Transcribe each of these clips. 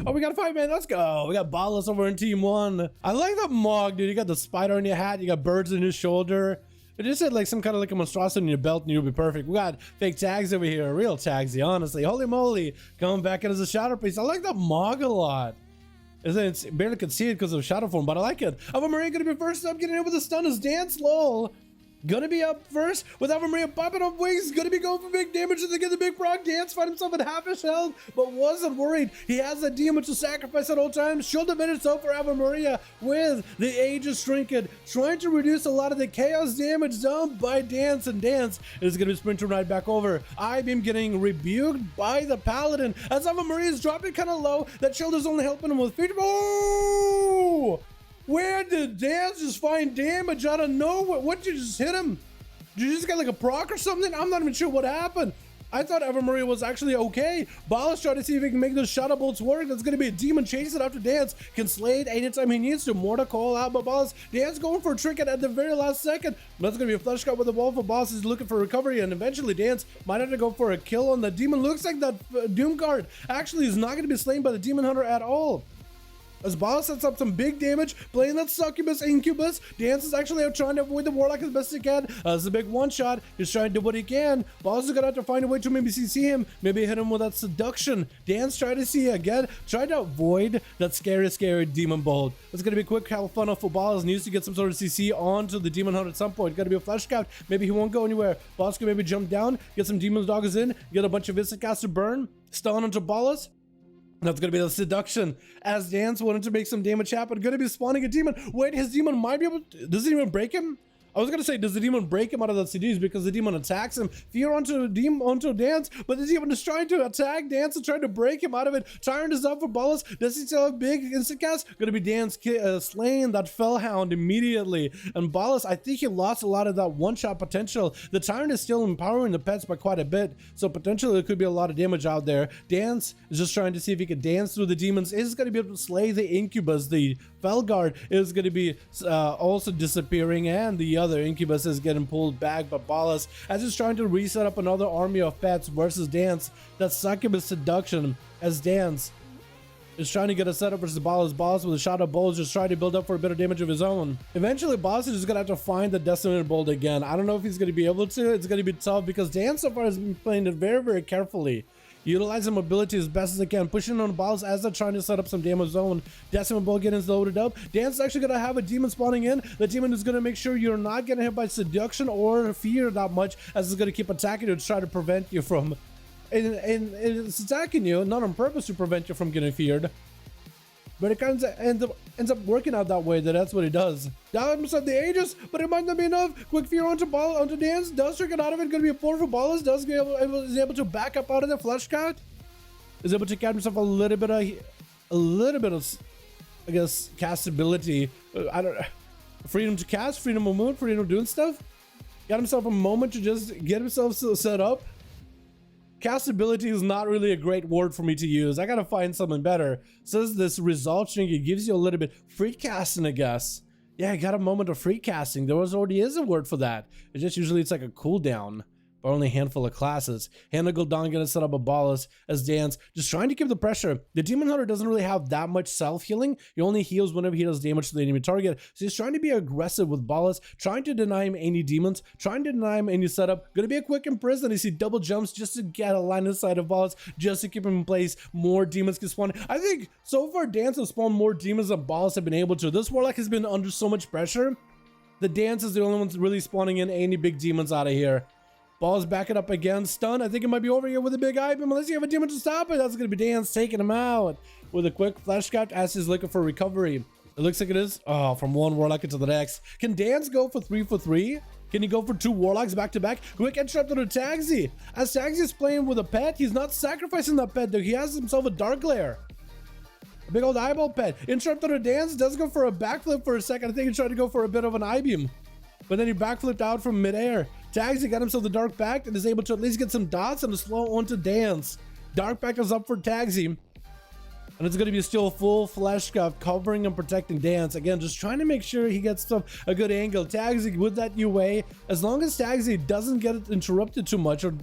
Oh, we got a fight, man. Let's go. We got Ballas over in team 1. I like the Mog, dude. You got the spider on your hat. You got birds on your shoulder. It just had like some kind of like a monstrosity in your belt and you'll be perfect. We got fake tags over here. Real tagsy, honestly. Holy moly. Coming back in as a shadow priest. I like the Mog a lot. It's barely could see it because of shadow form, but I like it. Ava Maria gonna be first up, getting in with a stun as Dance, lol. Gonna be up first with Ava Maria popping up wings. Gonna be going for big damage to get the big proc. Dance find himself at half his health, but wasn't worried. He has a demon to sacrifice at all times. Shield of minutes up for Ava Maria with the Aegis Trinket, trying to reduce a lot of the chaos damage done by Dance, and Dance is gonna be sprinting right back over. I-Beam getting rebuked by the Paladin as Ava Maria is dropping kind of low. That shield is only helping him with feet. Oh! Where did Dance just find damage out of nowhere? What did you just hit him? Did you just get like a proc or something? I'm not even sure what happened. I thought Ava Maria was actually okay. Ballas trying to see if he can make those shadow bolts work. That's going to be a demon chasing after Dance. Can slay it anytime he needs to. More to call out, but Ballas. Dance going for a trinket at the very last second. That's going to be a flesh cut with the ball for Ballas. Is looking for recovery, and eventually Dance might have to go for a kill on the demon. Looks like that Doom card actually is not going to be slain by the Demon Hunter at all. As Ballas sets up some big damage, playing that Succubus Incubus. Dance is actually out trying to avoid the Warlock as best he can. It's a big one-shot. He's trying to do what he can. Ballas is gonna have to find a way to maybe CC him, maybe hit him with that Seduction. Dance trying to see again, trying to avoid that scary Demon Bolt. It's gonna be a quick funnel for Ballas. Needs to get some sort of CC onto the Demon Hunter at some point. Gotta be a flash scout. Maybe he won't go anywhere. Ballas can maybe jump down, get some Demon Doggers in, get a bunch of Instant Cast to burn, stun onto Ballas. That's going to be the Seduction as Dance wanted to make some damage happen. Going to be spawning a demon. Wait, his demon might be able to... Does it even break him? I was going to say, does the demon break him out of the CDs because the demon attacks him? Fear onto Dance, but the demon is trying to attack Dance and trying to break him out of it. Tyrant is up for Ballas. Does he still have big instant cast? Going to be Dance slaying that Fellhound immediately. And Ballas, I think he lost a lot of that one-shot potential. The Tyrant is still empowering the pets by quite a bit, so potentially there could be a lot of damage out there. Dance is just trying to see if he can dance through the demons. Is going to be able to slay the Incubus. The Felguard is going to be also disappearing, and the other Incubus is getting pulled back, but Ballas, as he's trying to reset up another army of pets versus Dance, that Succubus Seduction, as Dance is trying to get a setup versus Ballas. Ballas with a Shadow Bolt just trying to build up for a bit of damage of his own. Eventually, Ballas is just going to have to find the Decimator Bolt again. I don't know if he's going to be able to. It's going to be tough because Dance so far has been playing it very carefully. Utilizing mobility as best as they can, pushing on Ballas as they're trying to set up some damage zone. Decimal Bolt getting loaded up. Dance is actually going to have a demon spawning in. The demon is going to make sure you're not getting hit by Seduction or Fear that much, as it's going to keep attacking you to try to prevent you from... And it's attacking you, not on purpose to prevent you from getting feared. But it kind of ends up working out that way, that's what it does. Down himself the Aegis, but it might not be enough. Quick fear onto Dance, does get out of it, gonna be a 4 for Ballas, is able to back up out of the flesh cut. Is able to catch himself a little bit of, I guess, castability. I don't know. Freedom to cast, freedom of movement, freedom of doing stuff. Got himself a moment to just get himself set up. Castability is not really a great word for me to use. I gotta find something better. Says this result string, it gives you a little bit free casting, I guess. Yeah, I got a moment of free casting. There already is a word for that. It's just usually it's like a cooldown. But only a handful of classes. Hannah Gul'dan gonna set up a Ballas as Dance, just trying to keep the pressure. The Demon Hunter doesn't really have that much self-healing. He only heals whenever he does damage to the enemy target. So he's trying to be aggressive with Ballas, trying to deny him any demons, trying to deny him any setup. Gonna be a quick imprison. You see double jumps just to get a line inside of Ballas, just to keep him in place. More demons can spawn. I think so far Dance has spawned more demons than Ballas have been able to. This Warlock has been under so much pressure. The Dance is the only one really spawning in any big demons out of here. Ballas back it up again. Stun. I think it might be over here with a big I-Beam. Unless you have a demon to stop it. That's going to be Dance taking him out with a quick flash scout as he's looking for recovery. It looks like it is. Oh, from one Warlock into the next. Can Dance go for 3 for 3? Can he go for 2 Warlocks back to back? Quick interrupt on Taxi. As Taxi is playing with a pet, he's not sacrificing that pet though. He has himself a Dark Glare. A big old eyeball pet. Interrupt on Dance. Does go for a backflip for a second. I think he tried to go for a bit of an I-Beam. But then he backflipped out from midair. Tagsy got himself the Dark Pact and is able to at least get some dots and to slow onto Dance. Dark Pact is up for Tagsy. And it's going to be still full flesh scuff covering and protecting Dance. Again, just trying to make sure he gets a good angle. Tagsy with that UA. As long as Tagsy doesn't get it interrupted too much or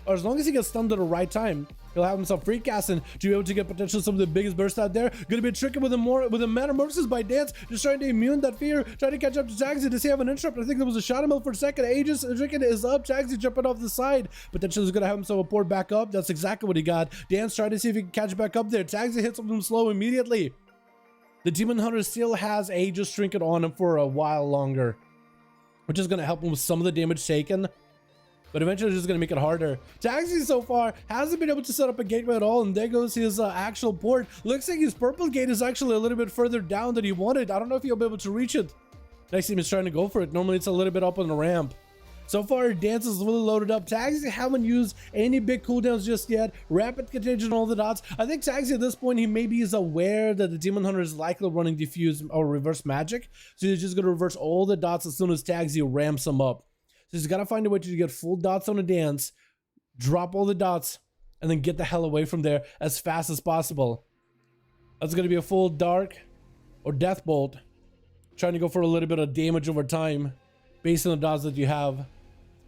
or as long as he gets stunned at the right time, he'll have himself free casting to be able to get potentially some of the biggest bursts out there. Gonna be tricky with a metamorphosis by Dance, just trying to immune that fear, trying to catch up to Taxi. Does he have an interrupt? I think there was a Shadow Mill for a second. Aegis Drinking is up. Taxi jumping off the side. Potentially is gonna have himself a port back up. That's exactly what he got. Dance trying to see if he can catch back up there. Taxi hits him slow immediately. The Demon Hunter still has Aegis Trinket on him for a while longer, which is gonna help him with some of the damage taken. But eventually it's just going to make it harder. Taxi so far hasn't been able to set up a gateway at all, and there goes his actual port. Looks like his purple gate is actually a little bit further down than he wanted. I don't know if he'll be able to reach it. Next team is trying to go for it. Normally it's a little bit up on the ramp. So far, Dance is really loaded up. Taxi haven't used any big cooldowns just yet. Rapid contagion, all the dots. I think Taxi at this point, he maybe is aware that the Demon Hunter is likely running diffuse or reverse magic. So he's just going to reverse all the dots as soon as Taxi ramps him up. So he's got to find a way to get full dots on a Dance, drop all the dots, and then get the hell away from there as fast as possible. That's going to be a full Dark or Death Bolt. Trying to go for a little bit of damage over time based on the dots that you have.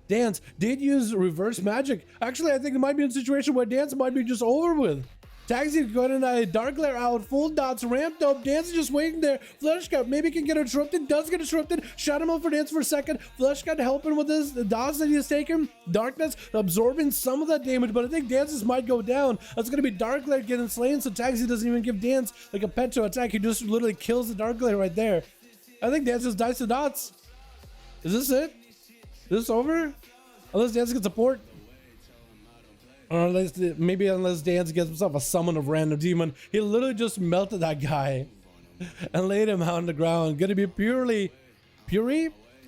Dance did use reverse magic. Actually, I think it might be in a situation where Dance might be just over with. Taxi going in a Dark Glare out, full dots ramped up. Dance is just waiting there. Fleshcut maybe can get interrupted, does get interrupted. Shadow Mill for Dance for a second. Fleshcut helping with this, the dots that he has taken. Darkness absorbing some of that damage, but I think Dance's might go down. That's going to be Dark Glare getting slain, so Taxi doesn't even give Dance like a pet to attack. He just literally kills the Dark Glare right there. I think Dance just dies to dots. Is this it? Is this over? Unless Dance gets support. Or unless Dance gets himself a summon of random demon. He literally just melted that guy and laid him out on the ground. Gonna be Puri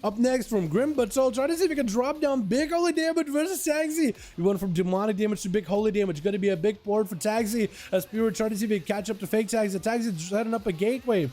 up next from Grim Patrol. Trying to see if he can drop down big holy damage versus Taxi. We went from demonic damage to big holy damage. Gonna be a big board for Taxi as Puri trying to see if he can catch up to fake Taxi. Taxi setting up a gateway.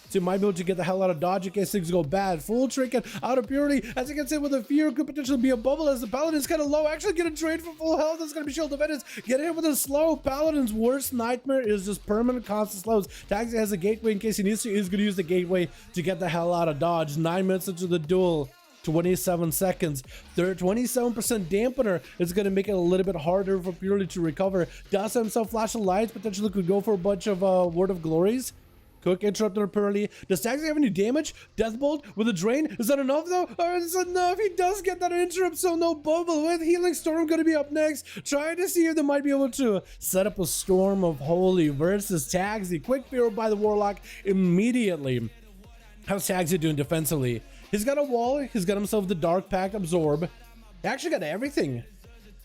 So you might be able to get the hell out of dodge in case things go bad. Full trinket out of purity. As you can see with the fear, could potentially be a bubble as the Paladin is kind of low. Actually get a trade for full health. That's going to be Shield of Vengeance. Get hit with a slow. Paladin's worst nightmare is just permanent constant slows. Taxi has a gateway in case he needs to. He's going to use the gateway to get the hell out of dodge. 9 minutes into the duel. 27 seconds. Their 27% dampener is going to make it a little bit harder for Purity to recover. Does himself flash of lights. Potentially could go for a bunch of Word of Glories. Cook interrupted apparently. Does Taxi have any damage? Death Bolt with a drain? Is that enough though? Or is it enough? He does get that interrupt, so no bubble. With Healing Storm going to be up next. Trying to see if they might be able to set up a Storm of Holy versus Taxi. Quick fear by the Warlock immediately. How's Taxi doing defensively? He's got a wall. He's got himself the Dark Pact Absorb. He actually got everything.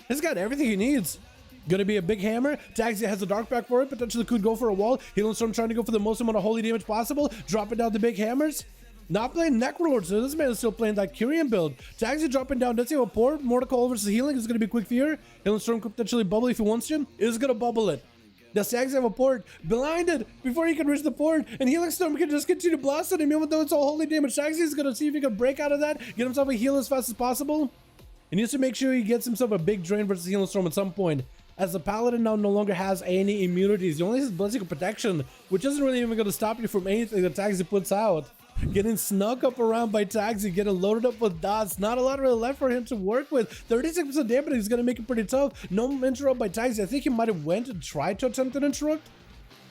He's got everything he needs. Gonna be a big hammer. Taxi has a Dark Pack for it. Potentially could go for a wall. Healing Storm trying to go for the most amount of holy damage possible. Dropping down the big hammers. Not playing Necrolord, so this man is still playing that Kyrian build. Taxi dropping down. Does he have a port? Mordecai versus healing is gonna be quick fear. Healing Storm could potentially bubble if he wants to. Is gonna bubble it. Does Taxi have a port? Blinded before he can reach the port, and Healing Storm can just continue blasting him even though it's all holy damage. Taxi is gonna see if he can break out of that, get himself a heal as fast as possible. He needs to make sure he gets himself a big drain versus Healing Storm at some point. As the Paladin now no longer has any immunities. He only has Blessing of Protection, which isn't really even going to stop you from anything that Taxi puts out. Getting snuck up around by Taxi, getting loaded up with dots. Not a lot really left for him to work with. 36% damage is going to make it pretty tough. No interrupt by Taxi. I think he might have went and tried to attempt an interrupt,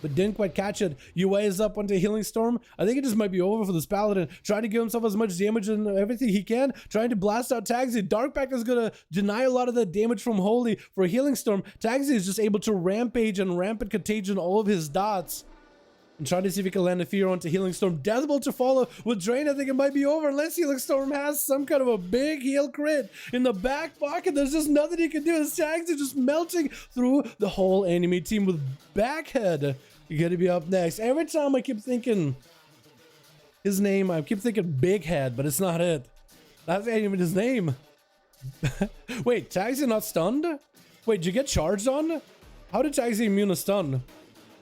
but didn't quite catch it. UA is up onto Healing Storm. I think it just might be over for this Paladin. Trying to give himself as much damage and everything he can. Trying to blast out Taxi. Dark Pact is going to deny a lot of the damage from Holy for Healing Storm. Taxi is just able to rampage and rampant contagion all of his dots. And trying to see if he can land a fear onto Healing Storm. Death Bolt to follow with Drain. I think it might be over unless Healing Storm has some kind of a big heal crit in the back pocket. There's just nothing he can do. His Taxi just melting through the whole enemy team with Backhead. You're gonna be up next. Every time I keep thinking his name, I keep thinking Big Head, but it's not it. That's not even his name. Wait, Taxi not stunned? Wait, did you get charged on? How did Taxi immune a stun?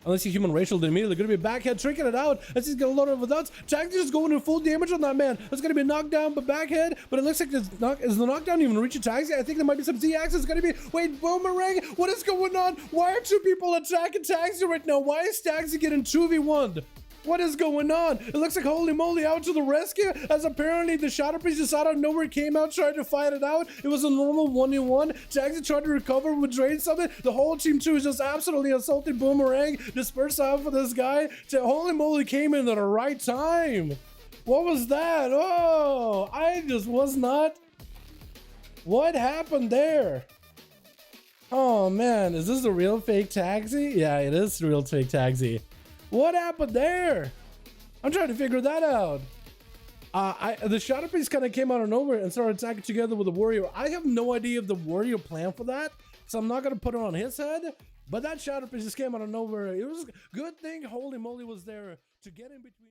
Unless you human racial, immediately gonna be Backhead tricking it out as he's gonna load it with dots. Taxi just going in full damage on that man. It's gonna be a knockdown, but Backhead. But it looks like is the knockdown even reaching Taxi? I think there might be some Z-axis. It's gonna be wait, Boomerang. What is going on? Why are two people attacking Taxi right now? Why is Taxi getting 2v1'd? What is going on? It looks like Holy Moly out to the rescue, as apparently the Shadow Priest just out of nowhere came out trying to fight it out. It was a normal 1v1. Jackson tried to recover with drain something. The whole team too is just absolutely assaulting Boomerang. Disperse out for this guy. Holy Moly came in at the right time. What was that? Oh, I just was not. What happened there? Oh man, is this the real fake taxi? Yeah, it is the real fake taxi. What happened there? I'm trying to figure that out. The Shadow Priest kind of came out of nowhere and started attacking together with the Warrior. I have no idea if the Warrior planned for that, so I'm not going to put it on his head. But that Shadow Priest just came out of nowhere. It was a good thing Holy Moly was there to get in between.